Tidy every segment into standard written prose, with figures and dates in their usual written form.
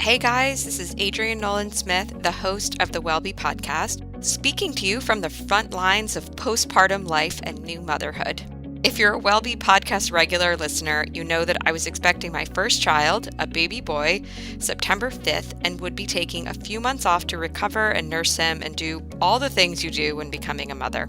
Hey guys, this is Adrienne Nolan-Smith, the host of the WellBe podcast, speaking to you from the front lines of postpartum life and new motherhood. If you're a WellBe podcast regular listener, you know that I was expecting my first child, a baby boy, September 5th, and would be taking a few months off to recover and nurse him and do all the things you do when becoming a mother.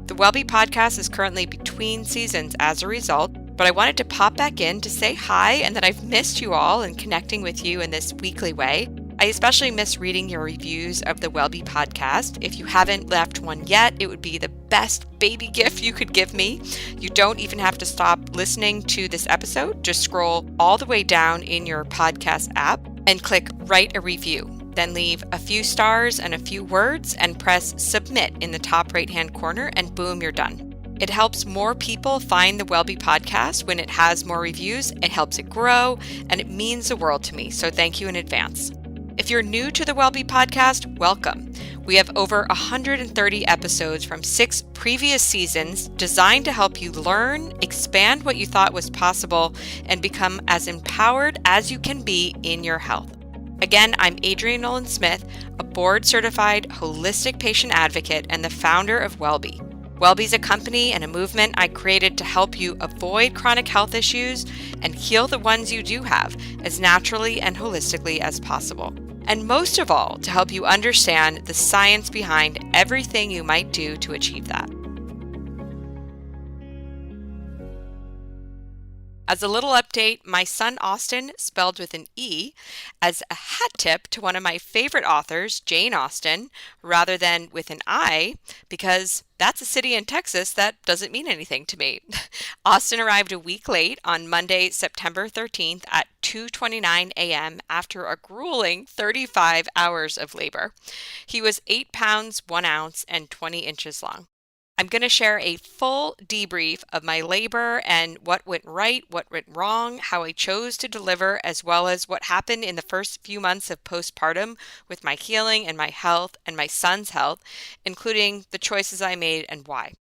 The WellBe podcast is currently between seasons as a result, but I wanted to pop back in to say hi and that I've missed you all and connecting with you in this weekly way. I especially miss reading your reviews of the WellBe podcast. If you haven't left one yet, it would be the best baby gift you could give me. You don't even have to stop listening to this episode. Just scroll all the way down in your podcast app and click Write a Review. Then leave a few stars and a few words and press Submit in the top right-hand corner and boom, you're done. It helps more people find the WellBe podcast when it has more reviews. It helps it grow, and it means the world to me, so thank you in advance. If you're new to the WellBe podcast, welcome. We have over 130 episodes from 6 previous seasons designed to help you learn, expand what you thought was possible, and become as empowered as you can be in your health. Again, I'm Adrienne Nolan-Smith, a board-certified holistic patient advocate and the founder of WellBe. WellBe is a company and a movement I created to help you avoid chronic health issues and heal the ones you do have as naturally and holistically as possible. And most of all, to help you understand the science behind everything you might do to achieve that. As a little update, my son Austin, spelled with an E, as a hat tip to one of my favorite authors, Jane Austen, rather than with an I, because that's a city in Texas that doesn't mean anything to me. Austin arrived a week late on Monday, September 13th at 2:29 a.m. after a grueling 35 hours of labor. He was 8 pounds, 1 ounce, and 20 inches long. I'm going to share a full debrief of my labor and what went right, what went wrong, how I chose to deliver, as well as what happened in the first few months of postpartum with my healing and my health and my son's health, including the choices I made and why.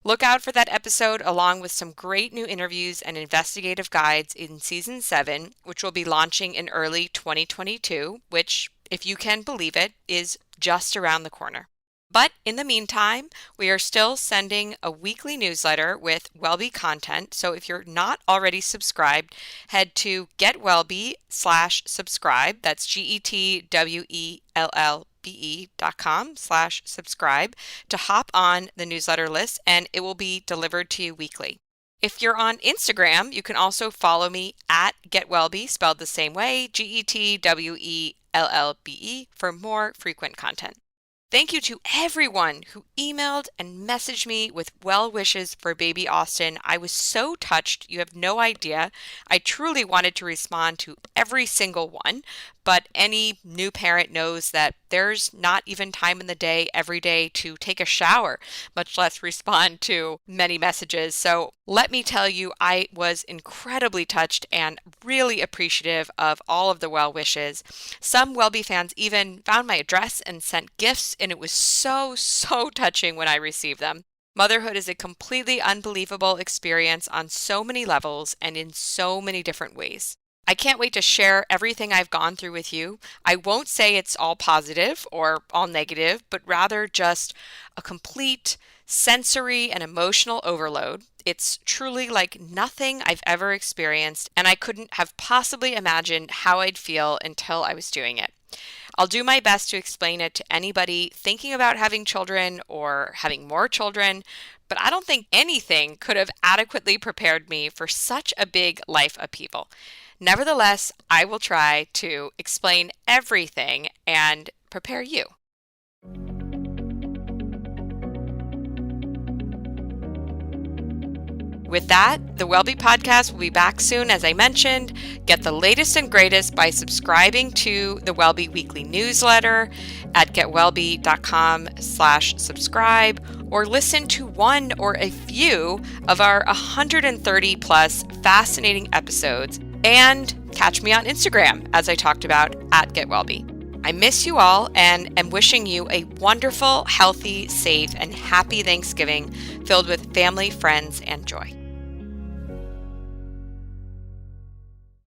Look out for that episode along with some great new interviews and investigative guides in Season 7, which will be launching in early 2022, which, if you can believe it, is just around the corner. But in the meantime, we are still sending a weekly newsletter with WellBe content. So if you're not already subscribed, head to getwellbe.com/subscribe. That's getwellbe.com/subscribe to hop on the newsletter list, and it will be delivered to you weekly. If you're on Instagram, you can also follow me at getwellbe, spelled the same way, GETWELLBE, for more frequent content. Thank you to everyone who emailed and messaged me with well wishes for baby Austin. I was so touched, you have no idea. I truly wanted to respond to every single one, but any new parent knows that there's not even time in the day every day to take a shower, much less respond to many messages. So let me tell you, I was incredibly touched and really appreciative of all of the well wishes. Some WellBe fans even found my address and sent gifts, and it was so touching when I received them. Motherhood is a completely unbelievable experience on so many levels and in so many different ways. I can't wait to share everything I've gone through with you. I won't say it's all positive or all negative, but rather just a complete sensory and emotional overload. It's truly like nothing I've ever experienced, and I couldn't have possibly imagined how I'd feel until I was doing it. I'll do my best to explain it to anybody thinking about having children or having more children, but I don't think anything could have adequately prepared me for such a big life upheaval. Nevertheless, I will try to explain everything and prepare you. With that, the WellBe podcast will be back soon, as I mentioned. Get the latest and greatest by subscribing to the WellBe weekly newsletter at getwellbe.com/subscribe, or listen to one or a few of our 130 plus fascinating episodes, and catch me on Instagram, as I talked about, at getwellbe. I miss you all and am wishing you a wonderful, healthy, safe, and happy Thanksgiving filled with family, friends, and joy.